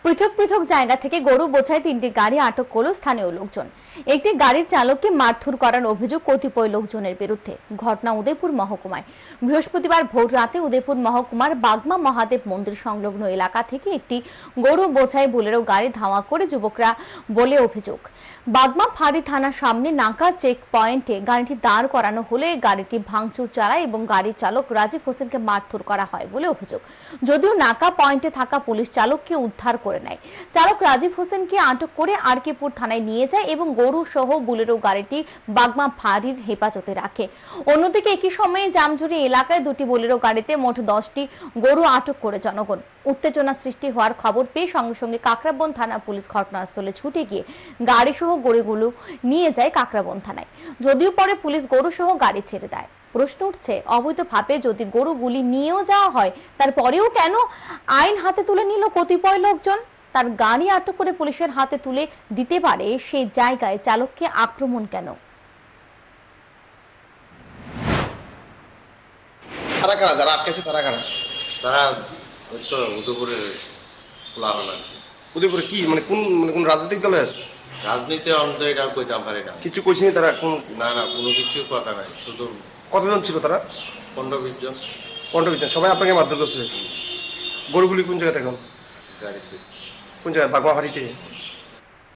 পৃথক পৃথক জায়গা থেকে গরু বোঝাই 3টি গাড়ি আটক করল স্থানীয় লোকজন। একটি গাড়ির চালককে মারধর করার অভিযোগ কতিপয় লোকজনের বিরুদ্ধে। ঘটনা উদয়পুর মহকুমায়। বৃহস্পতিবার ভোর রাতে উদয়পুর মহকুমার বাগমা মহাদেব মন্দির সংলগ্ন এলাকা থেকে একটি গরু বোঝাই বোলেরো গাড়ি ধাওয়া করে যুবকরা বলে অভিযোগ। বাগমা ফাঁড়ি থানার সামনে নাকা চেক পয়েন্টে গাড়িটি দাঁড় করানো হলে গাড়িটি ভাঙচুর চালায় এবং গাড়ির চালক রাজীব হোসেনকে মারধর করা হয় বলে অভিযোগ। যদিও নাকা পয়েন্টে থাকা পুলিশ চালককে উদ্ধার করে নেয়। চালক রাজীব হোসেনকে আটক করে আরকেপুর থানায় নিয়ে যায় এবং গরু সহ বুলেরো গাড়িটি বাগমা ফাঁড়ির হেফাজতে রাখে। অন্যদিকে একই সময়ে জামঝুরি এলাকায় দুটি বুলেরো গাড়িতে মোট 10টি গরু আটক করে জনগণ। উত্তেজনা সৃষ্টি হওয়ার খবর পেয়ে সঙ্গে সঙ্গে কাকরাবন থানা পুলিশ ঘটনাস্থলে ছুটে গিয়ে গাড়ি সহ গরুগুলো নিয়ে যায় কাকরাবন থানায়। যদিও পরে পুলিশ গরু সহ গাড়ি ছেড়ে দেয়। প্রশ্ন উঠছে, অবৈধভাবে যদি গরুগুলি নিয়েও যাওয়া হয় তারপরেও কেন আইন হাতে তুলে নিল কতিপয় লোকজন? তার গাড়ি আটক করে পুলিশের হাতে তুলে দিতে পারে সেই জায়গায় চালককে আক্রমণ কেন? যারা আটকেছে তারা কারা? তারা তো উদয়পুরের উদয়পুরে কি কোন রাজনৈতিক দলের? রাজনীতি অন্ত এটা কইতাম পারি না। কিছু কইছিনি তারা? না কোনো কিছু কথা নাই। শুধু কতজন ছিল তারা? 15-20 জন। 15-20 জন সবাই আপনাকে মারধর করছে? গরুগুলি কোন জায়গাতে এখন? গাড়িতে। কোন জায়গায়? বাগমা ফাঁড়িতে?